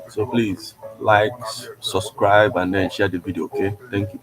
So please like, subscribe, and then share the video. Okay, thank you.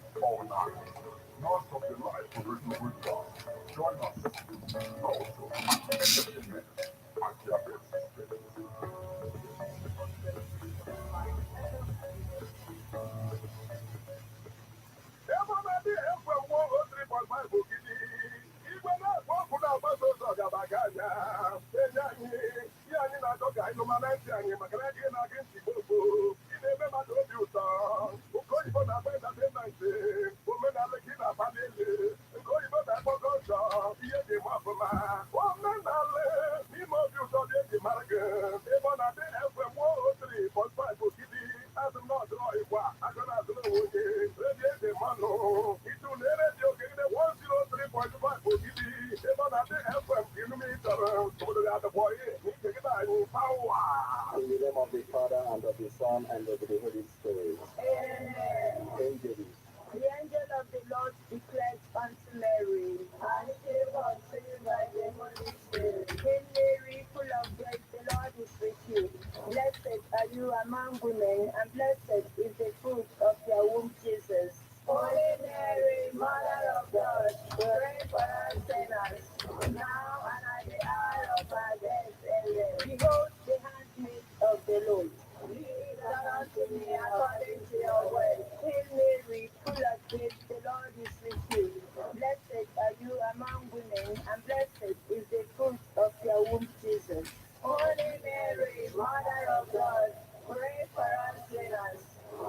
In the name of the Father, and of the Son, and of the Holy Spirit. Amen. Angels. The angel of the Lord declares unto Mary, and she conceived by the Holy Spirit. Hail Mary, full of grace, the Lord is with you. Blessed are you among women, and blessed is the fruit of your womb, Jesus. Holy Mary, Mother of God, pray for us sinners, now and at the hour of our death. Amen. Behold the handmaid of the Lord. Be it done unto me according to your word. Hail Mary, full of grace, the Lord is with you. Blessed are you among women, and blessed is the fruit of your womb, Jesus. Holy Mary, Mother of God, pray for us sinners,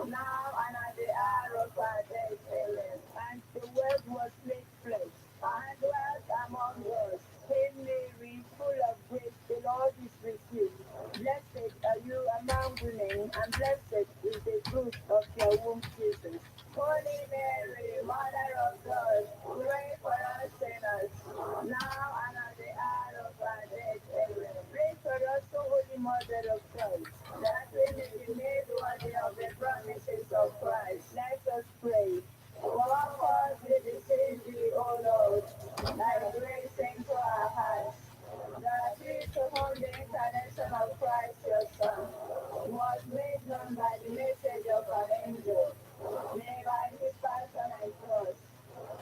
now and at the hour of our death. Amen. And the word was made flesh, and dwelt among us. Hail Mary, full of grace, the Lord is with you. Blessed are you among women, and blessed is the fruit of your womb, Jesus. Holy Mary, Mother of God, pray for us sinners, now and at the hour of our death. Amen. Pray for us, O Holy Mother of Christ, that we may be made worthy of the promises of Christ. Let us pray. Walk us with the Savior, O Lord, thy grace into our hearts, that we to hold the incarnation of Christ your Son was made known by the message of an angel. May by his passion and cross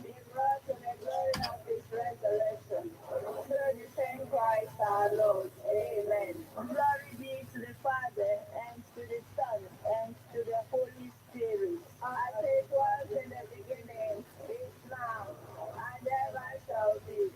be brought to the glory of his resurrection. Through the same Christ our Lord. Amen. Glory be to the Father, and to the Son, and to the Holy Spirit, as it was in the beginning, is now, and ever shall be,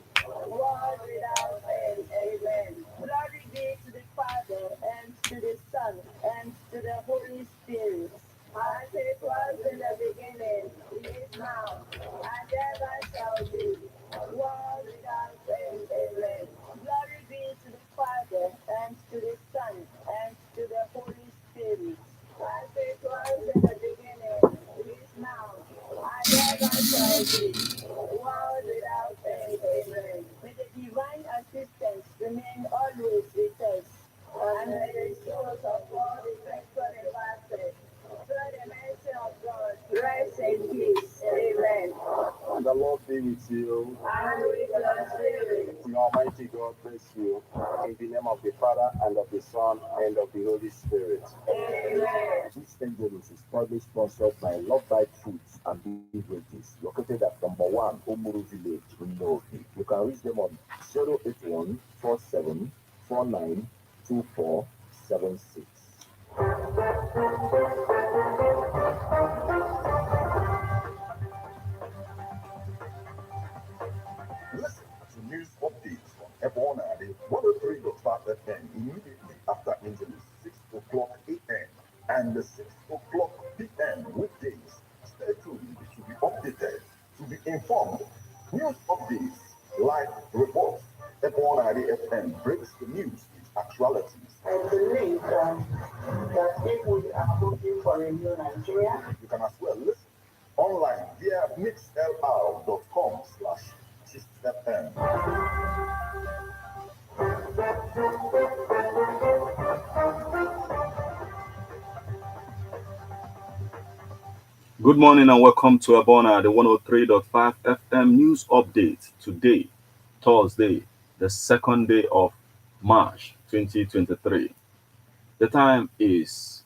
world without end. Amen. Glory be to the Father, and to the Son, and to the Holy Spirit, as it was in the beginning, is now, and ever shall be, world without end. Amen. Glory be to the Father, and to the Son, and to the Holy Spirit, as it was in the beginning, is now, and ever shall be, world without end. Amen. May the divine assistance remain always with us, and may the souls of all the faithful departed, through the mercy of God, rest in peace. Amen. And the Lord be with you. And with your spirit. May Almighty God bless you. In the name of the Father, and of the Son, and of the Holy Spirit. Amen. This Angelus is proudly sponsored by Love Bite Foods and Beverages, located at number 1 Omuru Village, Unofi. You can reach them on 081 47 49 2476. Listen to news updates from Ebonade 103.5 FM immediately after Angelus 6 o'clock a.m. the news with actualities. I believe that if we are looking for a new Nigeria, You can as well listen online via mixlr.com/gistfm. Good morning and welcome to Abona, the 103.5 FM news update. Today, Thursday, the second day of March 2023. The time is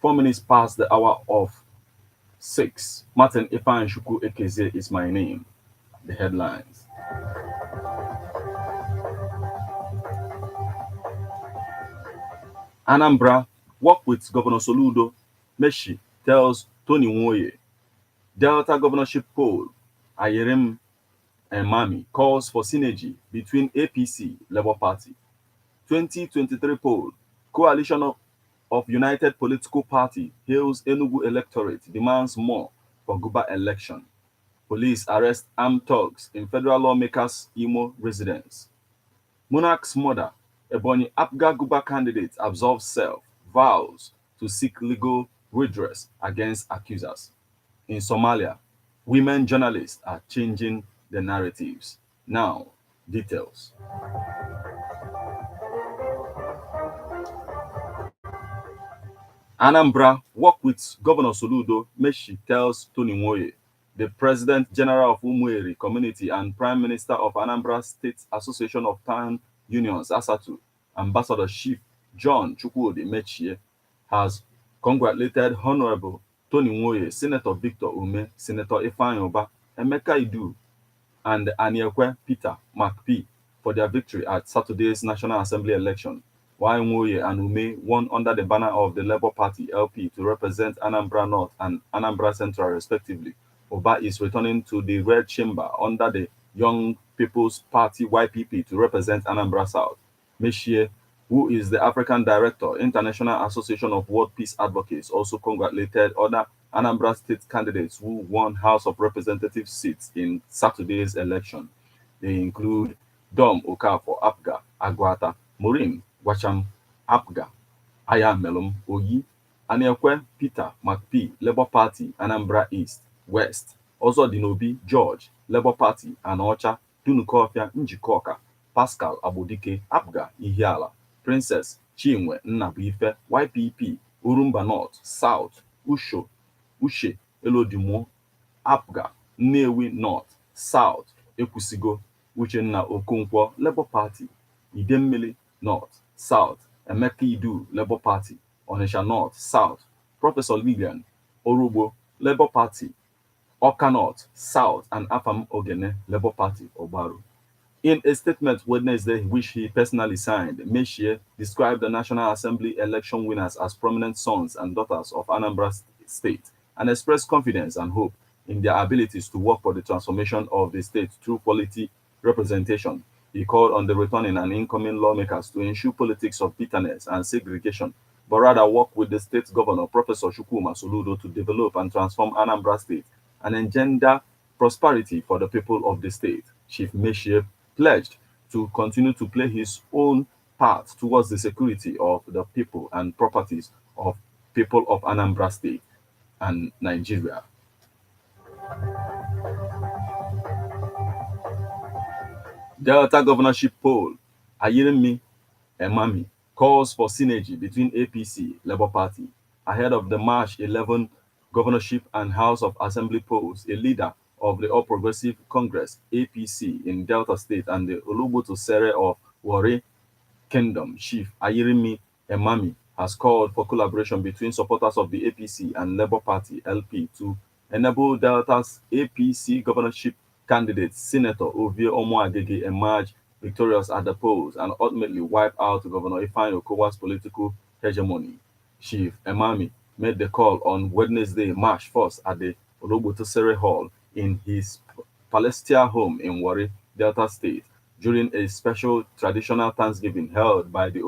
4 minutes past the hour of 6. Martin Ifan Shuku Ekeze is my name. The headlines. Anambra, work with Governor Soludo. Meshi tells Tony Nwoye. Delta governorship poll, Ayerem and Mami calls for synergy between APC, Labour Party. 2023 poll, coalition of United Political Party hails Enugu electorate, demands more for Guba election. Police arrest armed thugs in federal lawmakers' Imo residence. Monarch's mother, Ebonyi Apga Guba candidate absolves self, vows to seek legal redress against accusers. In Somalia, women journalists are changing the narratives. Now, details. Anambra, work with Governor Soludo, Meshi tells Tony Nwoye, the President General of Umueri Community and Prime Minister of Anambra State Association of Town Unions, ASATU, Ambassador Chief John Chukwudi Mechie, has congratulated Honorable Tony Nwoye, Senator Victor Ume, Senator Ifeanyi Oba, Emeka Idu, and Aniekwe Peter McP for their victory at Saturday's National Assembly election, while Nwoye and Ume won under the banner of the Labour Party LP to represent Anambra North and Anambra Central respectively. Oba is returning to the Red Chamber under the Young People's Party YPP to represent Anambra South. Mechie, who is the African Director, International Association of World Peace Advocates, also congratulated other Anambra State candidates who won House of Representatives seats in Saturday's election. They include Dom Okafor Apga, Agwata, Maureen Gwacham Apga, Ayamelum Oyi, Aniekwe Peter McP, Labour Party, Anambra East, West, Ozodinobi George, Labour Party, Anocha, Dunukofia Njikoka, Pascal Abodike, Apga, Ihiala, Princess Chinwe Nnabuife, YPP, Urumba North, South, Ushe Elodimo, Apga, Nnewi North, South, Ekwusigo, Uchenna Okonkwo, Labour Party, Idemmili North, South, Emeka Idu, Labour Party, Onitsha North, South, Professor Lilian Orugbo, Labour Party, Awka North, South, and Afam Ogene, Labour Party, Ogbaru. In a statement Wednesday, which he personally signed, Mechie described the National Assembly election winners as prominent sons and daughters of Anambra State and expressed confidence and hope in their abilities to work for the transformation of the state through quality representation. He called on the returning and incoming lawmakers to eschew politics of bitterness and segregation, but rather work with the state governor, Professor Chukwuma Soludo, to develop and transform Anambra State and engender prosperity for the people of the state. Chief Mechie pledged to continue to play his own part towards the security of the people and properties of people of Anambra State and Nigeria. Delta governorship poll, Ayeremi Emami calls for synergy between APC, Labour Party, ahead of the March 11 governorship and House of Assembly polls. A leader of the All Progressive Congress, APC, in Delta State and the Olubutu Sere of Warri Kingdom, Chief Ayeremi Emami, has called for collaboration between supporters of the APC and Labour Party, LP, to enable Delta's APC governorship candidate, Senator Ovie Omoagege, emerge victorious at the polls and ultimately wipe out Governor Ifeanyi Okowa's political hegemony. Chief Emami made the call on Wednesday, March 1st at the Olobutu Sere Hall in his Palestial home in Warri, Delta State, during a special traditional Thanksgiving held by the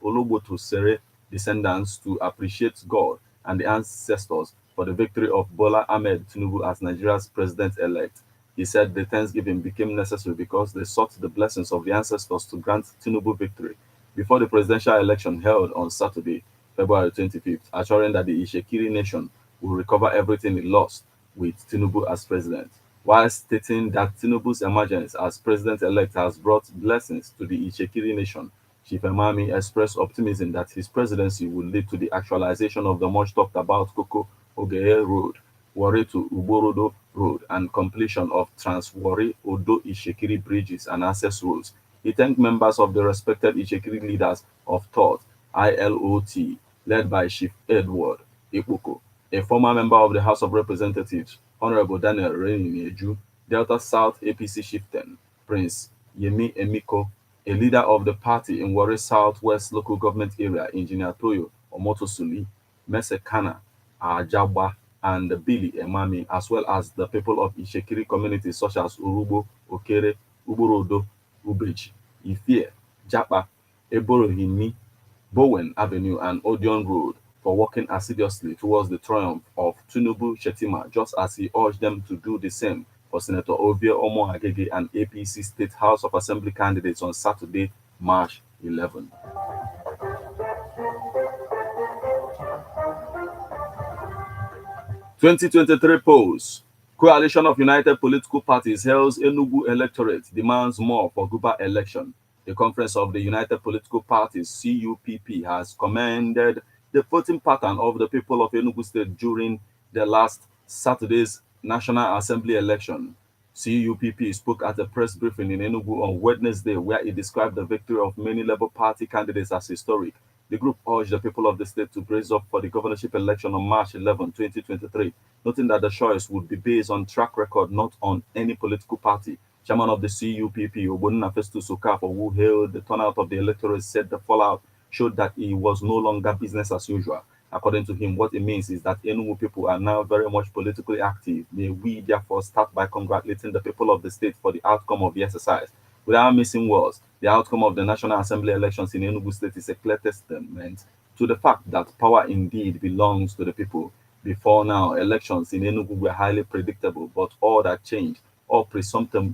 Olobutu Sere descendants to appreciate God and the ancestors for the victory of Bola Ahmed Tinubu as Nigeria's president-elect. He said the Thanksgiving became necessary because they sought the blessings of the ancestors to grant Tinubu victory before the presidential election held on Saturday, February 25th, assuring that the Ishekiri nation will recover everything it lost with Tinubu as president, while stating that Tinubu's emergence as president-elect has brought blessings to the Ishekiri nation. Chief Emami expressed optimism that his presidency will lead to the actualization of the much talked about Koko Ogeye Road, Warri to Uborodo Road, and completion of Trans-Warri Odo Ishekiri bridges and access roads. He thanked members of the respected Ishekiri leaders of thought, ILOT, led by Chief Edward Ekpoko, a former member of the House of Representatives, Honorable Daniel Reninieju, Delta South APC chieftain, Prince Yemi Emiko, a leader of the party in Warri Southwest local government area, Engineer Toyo Omotosuli, Mesekana Ajagba, and Billy Emami, as well as the people of Ishekiri communities such as Urubo, Okere, Uborodo, Ubeji, Ifie, Japa, Eborohimi, Bowen Avenue, and Odeon Road for working assiduously towards the triumph of Tinubu Shetima, just as he urged them to do the same for Senator Ovie Omo Agege and APC State House of Assembly candidates on Saturday, March 11. 2023 polls. Coalition of United Political Parties hails Enugu electorate demands more for Guba election. The Conference of the United Political Parties, CUPP, has commended the voting pattern of the people of Enugu State during the last Saturday's National Assembly election. CUPP spoke at a press briefing in Enugu on Wednesday, where it described the victory of many Labour Party candidates as historic. The group urged the people of the state to brace up for the governorship election on March 11, 2023, noting that the choice would be based on track record, not on any political party. Chairman of the CUPP, Ogbonna Festus Okafor, who hailed the turnout of the electorate, said the fallout showed that it was no longer business as usual. According to him, what it means is that Enugu people are now very much politically active. May we therefore start by congratulating the people of the state for the outcome of the exercise. Without missing words, the outcome of the National Assembly elections in Enugu State is a clear testament to the fact that power indeed belongs to the people. Before now, elections in Enugu were highly predictable, but all that changed, all presumption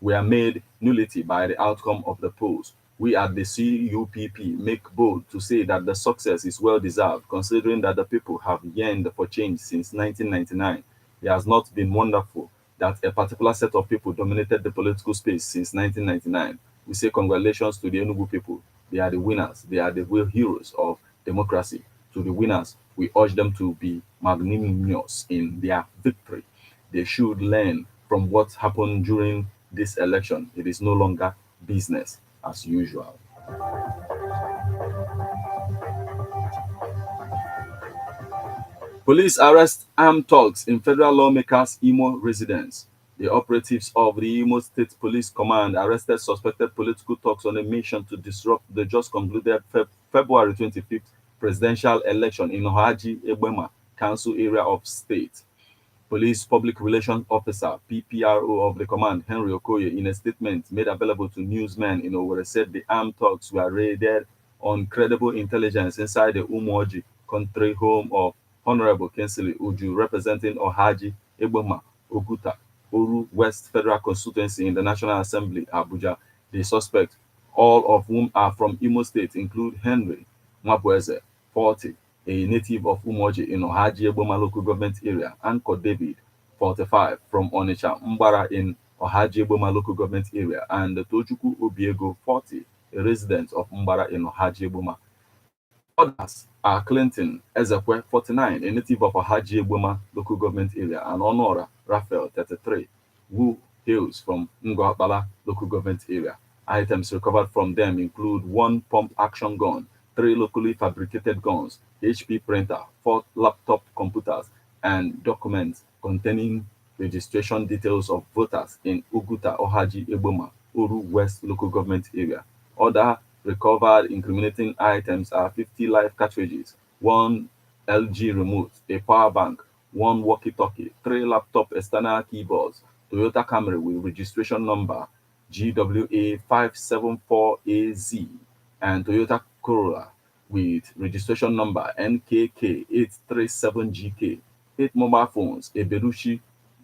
were made nullity by the outcome of the polls. We at the CUPP make bold to say that the success is well deserved, considering that the people have yearned for change since 1999. It has not been wonderful that a particular set of people dominated the political space since 1999. We say congratulations to the Enugu people. They are the winners. They are the real heroes of democracy. To the winners, we urge them to be magnanimous in their victory. They should learn from what happened during this election. It is no longer business as usual. Police arrest armed thugs in federal lawmakers' Imo residence. The operatives of the Imo State Police Command arrested suspected political thugs on a mission to disrupt the just concluded February 25th presidential election in Ohaji Egbema Council area of state. Police Public Relations Officer, PPRO of the command, Henry Okoye, in a statement made available to newsmen in Owerri, said the armed thugs were raided on credible intelligence inside the Umuoji country home of Honorable Kingsley Uju, representing Ohaji, Egboma, Oguta, Oru West Federal Constituency in the National Assembly, Abuja. The suspects, all of whom are from Imo State, include Henry Mwabueze, 40, a native of Umoji in Ohaji Egboma local government area, and Anko David, 45, from Onitsha Mbara in Ohaji Egboma local government area, and Tojuku Obiego, 40, a resident of Mbara in Ohaji Egboma. Others are Clinton Ezekwe, 49, a native of Ohaji Egboma local government area, and Honora Raphael, 33, who hails from Ngwakbala local government area. Items recovered from them include one pump action gun, 3 locally fabricated guns, HP printer, 4 laptop computers, and documents containing registration details of voters in Uguta, Ohaji, Egboma, Oru West local government area. Other recovered incriminating items are 50 live cartridges, 1 LG remote, a power bank, 1 walkie-talkie, 3 laptop external keyboards, Toyota Camry with registration number GWA574AZ, and Toyota Corolla with registration number NKK837GK, 8 mobile phones, a Berushi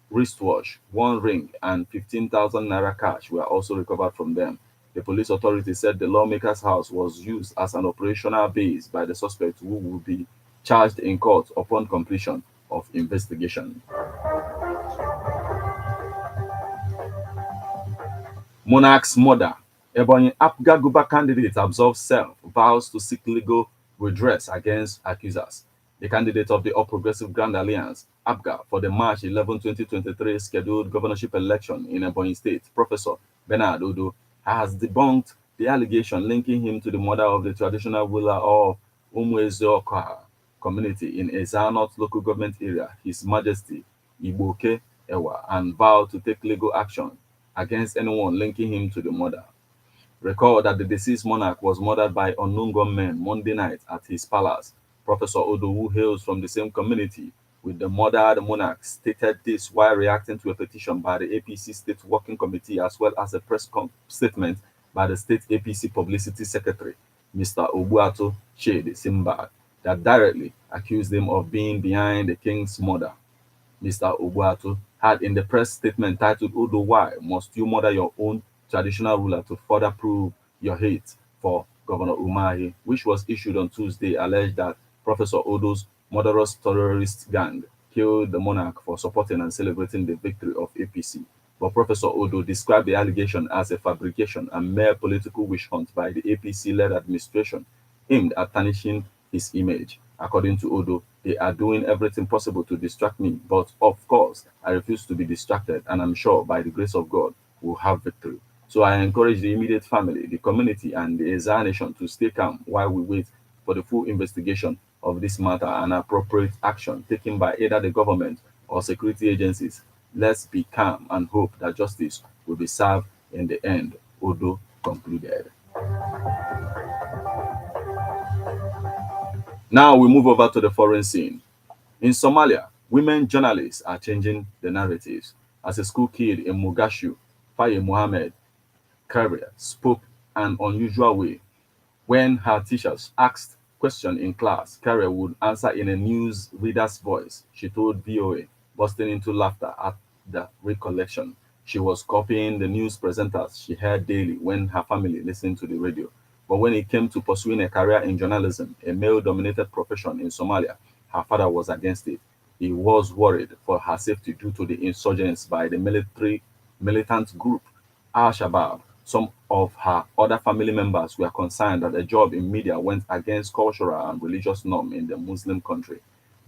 wristwatch, 1 ring, and 15,000 naira cash were also recovered from them. The police authority said the lawmaker's house was used as an operational base by the suspect, who will be charged in court upon completion of investigation. Monarch's mother, Ebonyi Apga Guba candidate, absolves self, vows to seek legal redress against accusers. The candidate of the All Progressive Grand Alliance, APGA, for the March 11, 2023 scheduled governorship election in Ebonyi State, Professor Bernard Odo, has debunked the allegation linking him to the murder of the traditional ruler of Umueze community in Ezza North local government area, His Majesty Igboke Ewa, and vowed to take legal action against anyone linking him to the murder. Recall that the deceased monarch was murdered by unknown gunmen Monday night at his palace. Professor Odo, who hails from the same community with the murdered monarch, stated this while reacting to a petition by the APC State Working Committee, as well as a press statement by the State APC Publicity Secretary, Mr. Obuato Shade Simbad, that directly accused him of being behind the king's murder. Mr. Obuato had in the press statement titled Odo, Why Must You Murder Your Own Traditional Ruler to Further Prove Your Hate for Governor Umahi, which was issued on Tuesday, alleged that Professor Odo's murderous terrorist gang killed the monarch for supporting and celebrating the victory of APC. But Professor Odo described the allegation as a fabrication and mere political witch hunt by the APC-led administration aimed at tarnishing his image. According to Odo, they are doing everything possible to distract me, but of course, I refuse to be distracted, and I'm sure by the grace of God, we'll have victory. So I encourage the immediate family, the community, and the Ezza nation to stay calm while we wait for the full investigation of this matter and appropriate action taken by either the government or security agencies. Let's be calm and hope that justice will be served in the end, Odo concluded. Now we move over to the foreign scene. In Somalia, women journalists are changing the narratives. As a school kid in Mogadishu, Faye Mohammed Karia spoke an unusual way. When her teachers asked questions in class, Karia would answer in a news reader's voice. She told VOA, bursting into laughter at the recollection. She was copying the news presenters she heard daily when her family listened to the radio. But when it came to pursuing a career in journalism, a male-dominated profession in Somalia, her father was against it. He was worried for her safety due to the insurgents by the militant group Al-Shabaab. Some of her other family members were concerned that a job in media went against cultural and religious norms in the Muslim country.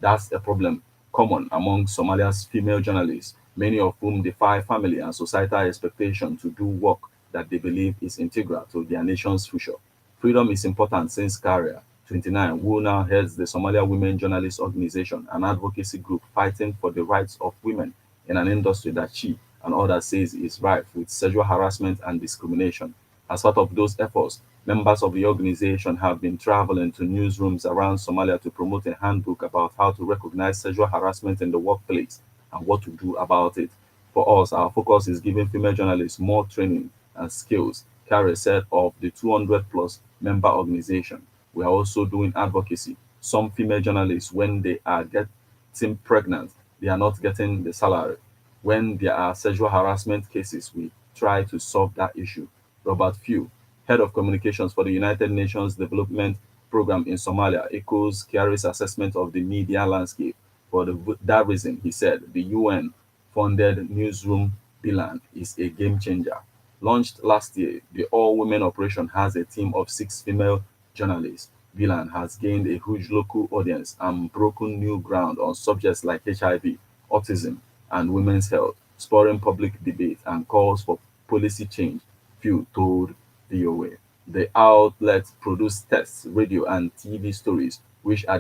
That's a problem common among Somalia's female journalists, many of whom defy family and societal expectation to do work that they believe is integral to their nation's future. Freedom is important since Karia, 29, who now heads the Somalia Women Journalists Organization, an advocacy group fighting for the rights of women in an industry that she and others says is rife with sexual harassment and discrimination. As part of those efforts, members of the organization have been traveling to newsrooms around Somalia to promote a handbook about how to recognize sexual harassment in the workplace and what to do about it. For us, our focus is giving female journalists more training and skills, Carey said of the 200 plus member organization. We are also doing advocacy. Some female journalists, when they are getting pregnant, they are not getting the salary. When there are sexual harassment cases, we try to solve that issue. Robert Few, head of communications for the United Nations Development Program in Somalia, echoes Carey's assessment of the media landscape. For that reason, he said the UN funded newsroom Bilan is a game changer. Launched last year, the all women operation has a team of 6 female journalists. Bilan has gained a huge local audience and broken new ground on subjects like HIV, autism, and women's health, spurring public debate and calls for policy change, Few told VOA. The outlet produced tests, radio, and TV stories, which are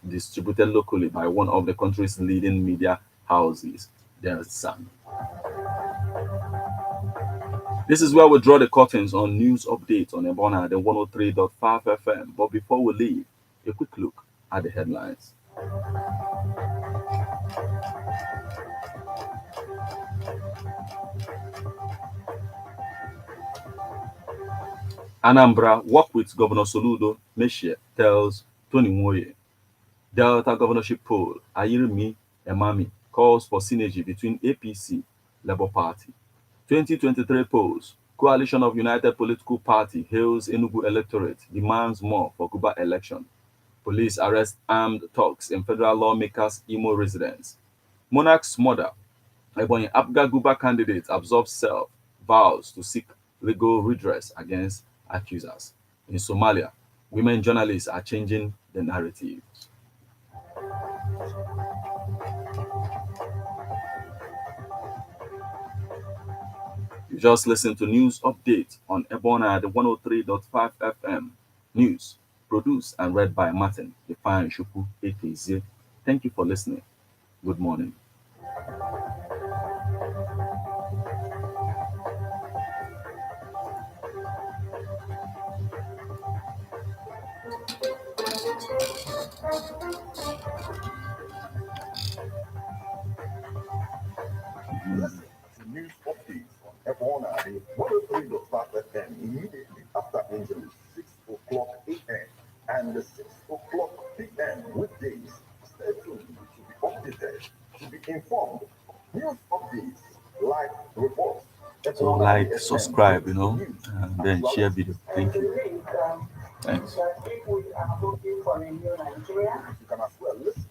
distributed locally by one of the country's leading media houses, The Sun. This is where we draw the curtains on news updates on Ebona, the 103.5 FM. But before we leave, a quick look at the headlines. Anambra work with Governor Soludo Meshie, tells Tony Nwoye. Delta governorship poll, Ayirimi Emami calls for synergy between APC, Labour Party. 2023 polls, Coalition of United Political Party hails Enugu electorate, demands more for Guba election. Police arrest armed thugs in federal lawmakers' Imo residence. Monarch's mother, Ebonyi Abga Guba candidate, absorbs self, vows to seek legal redress against accusers. In Somalia, women journalists are changing the narrative. You just listened to news update on Ebona the 103.5 FM. News produced and read by Martin Ifeanyi Shuku AKZ. Thank you for listening. Good morning. Listen to news updates on Ebona 103.5 FM immediately after Angeles, 6 o'clock a.m. and 6 o'clock p.m. weekdays. Stay tuned to be updated, to be informed. News updates, live reports. So like, subscribe, and then share video. Thank you. Thanks. That if we are hoping for a new Nigeria, You can as well listen